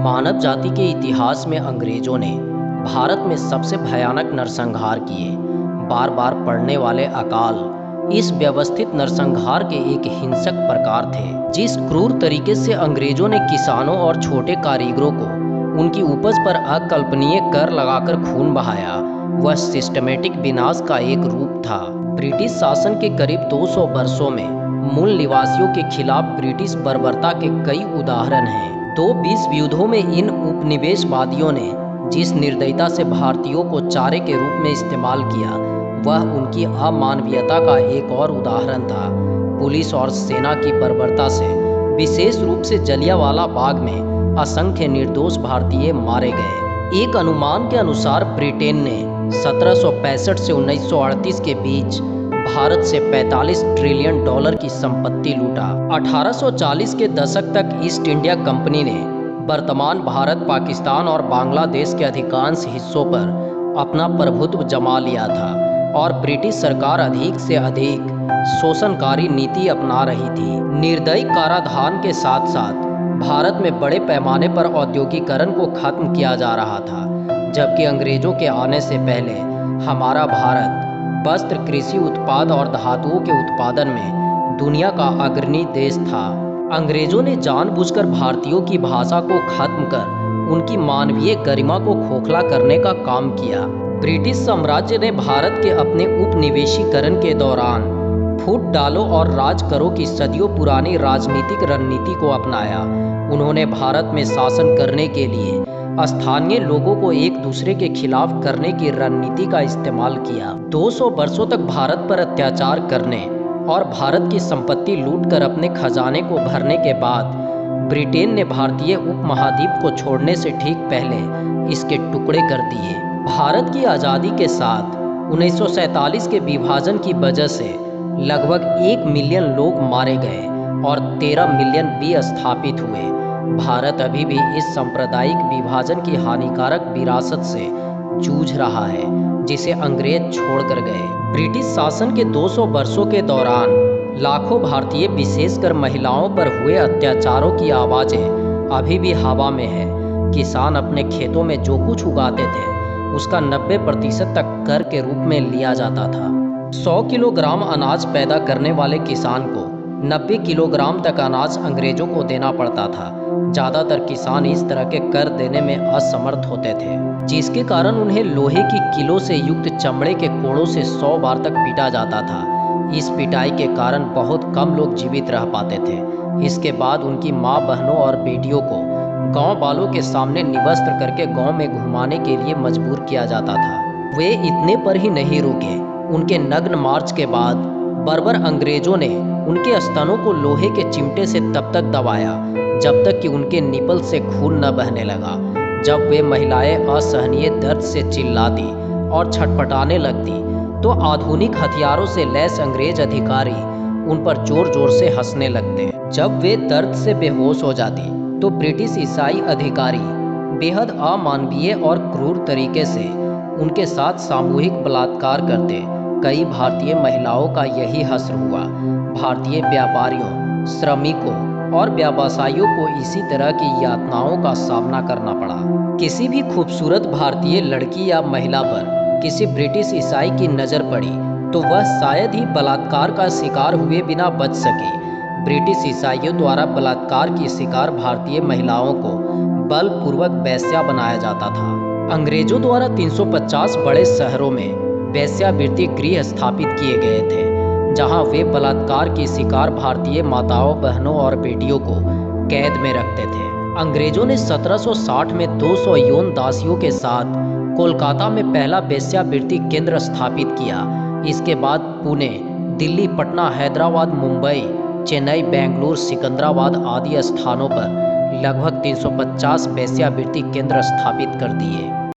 मानव जाति के इतिहास में अंग्रेजों ने भारत में सबसे भयानक नरसंहार किए। बार बार पड़ने वाले अकाल इस व्यवस्थित नरसंहार के एक हिंसक प्रकार थे। जिस क्रूर तरीके से अंग्रेजों ने किसानों और छोटे कारीगरों को उनकी उपज पर अकल्पनीय कर लगाकर खून बहाया, वह सिस्टमेटिक विनाश का एक रूप था। ब्रिटिश शासन के करीब 200 वर्षों में मूल निवासियों के खिलाफ ब्रिटिश बर्बरता के कई उदाहरण हैं। 2 विश्व युद्धों में इन उपनिवेशवादियों ने जिस निर्दयता से भारतीयों को चारे के रूप में इस्तेमाल किया, वह उनकी अमानवीयता का एक और उदाहरण था। पुलिस और सेना की बर्बरता से, विशेष रूप से जलियांवाला बाग में असंख्य निर्दोष भारतीय मारे गए। एक अनुमान के अनुसार ब्रिटेन ने 1765 से 1938 के बीच भारत से 45 ट्रिलियन डॉलर की संपत्ति लूटा। 1840 के दशक तक ईस्ट इंडिया कंपनी ने वर्तमान भारत, पाकिस्तान और बांग्लादेश के अधिकांश हिस्सों पर अपना प्रभुत्व जमा लिया था और ब्रिटिश सरकार अधिक से अधिक शोषणकारी नीति अपना रही थी। निर्दयी कराधान के साथ साथ भारत में बड़े पैमाने पर औद्योगिकरण को खत्म किया जा रहा था, जबकि अंग्रेजों के आने से पहले हमारा भारत वस्त्र, कृषि उत्पाद और धातुओं के उत्पादन में दुनिया का अग्रणी देश था। अंग्रेजों ने जानबूझकर भारतीयों की भाषा को खत्म कर उनकी मानवीय गरिमा को खोखला करने का काम किया। ब्रिटिश साम्राज्य ने भारत के अपने उपनिवेशीकरण के दौरान फूट डालो और राज करो की सदियों पुरानी राजनीतिक रणनीति को अपनाया। उन्होंने भारत में शासन करने के लिए स्थानीय लोगों को एक दूसरे के खिलाफ करने की रणनीति का इस्तेमाल किया। 200 वर्षों तक भारत पर अत्याचार करने और भारत की संपत्ति लूटकर अपने खजाने को भरने के बाद ब्रिटेन ने भारतीय उपमहाद्वीप को छोड़ने से ठीक पहले इसके टुकड़े कर दिए। भारत की आज़ादी के साथ 1947 के विभाजन की वजह से लगभग 1 मिलियन लोग मारे गए और 13 मिलियन विस्थापित हुए। भारत अभी भी इस सांप्रदायिक विभाजन की हानिकारक विरासत से जूझ रहा है, जिसे अंग्रेज छोड़कर गए। ब्रिटिश शासन के 200 वर्षों के दौरान लाखों भारतीय, विशेषकर महिलाओं पर हुए अत्याचारों की आवाज़ें अभी भी हवा में है। किसान अपने खेतों में जो कुछ उगाते थे उसका 90% तक कर के रूप में लिया जाता था। 100 किलोग्राम अनाज पैदा करने वाले किसान को 90 किलोग्राम तक अनाज अंग्रेजों को देना पड़ता था। ज़्यादातर किसान इस तरह के कर देने में असमर्थ होते थे, जिसके कारण उन्हें लोहे की किलो से युक्त चमड़े के कोड़ों से 100 बार तक पीटा जाता था। इस पिटाई के कारण बहुत कम लोग जीवित रह पाते थे। इसके बाद उनकी माँ, बहनों और बेटियों को गांव वालों के सामने निवस्त्र करके गांव में घुमाने के लिए मजबूर किया जाता था। वे इतने पर ही नहीं रुके। उनके नग्न मार्च के बाद बर्बर अंग्रेजों ने उनके स्तनों को लोहे के चिमटे से तब तक दबाया जब तक कि उनके निपल से खून न बहने लगा। जब वे महिलाएं असहनीय दर्द से चिल्लाती और छटपटाने लगती तो आधुनिक हथियारों से लैस अंग्रेज अधिकारी उन पर जोर जोर से हंसने लगते। जब वे दर्द से बेहोश हो जाती तो ब्रिटिश ईसाई अधिकारी बेहद अमानवीय और क्रूर तरीके से उनके साथ सामूहिक बलात्कार करते। कई भारतीय महिलाओं का यही हश्र हुआ। भारतीय व्यापारियों, श्रमिकों और व्यवसायियों को इसी तरह की यातनाओं का सामना करना पड़ा। किसी भी खूबसूरत भारतीय लड़की या महिला पर किसी ब्रिटिश ईसाई की नज़र पड़ी तो वह शायद ही बलात्कार का शिकार हुए बिना बच सके। ब्रिटिश ईसाइयों द्वारा बलात्कार की शिकार भारतीय महिलाओं को बलपूर्वक वेश्या बनाया जाता था। अंग्रेजों द्वारा 350 बड़े शहरों में वेश्यावृत्ति गृह स्थापित किए गए थे, जहां वे बलात्कार की शिकार भारतीय माताओं, बहनों और बेटियों को कैद में रखते थे। अंग्रेजों ने 1760 में 200 यौन दासियों के साथ कोलकाता में पहला वेश्यावृत्ति केंद्र स्थापित किया। इसके बाद पुणे, दिल्ली, पटना, हैदराबाद, मुंबई, चेन्नई, बेंगलुरु, सिकंदराबाद आदि स्थानों पर लगभग 350 वेश्यावृत्ति केंद्र स्थापित कर दिए।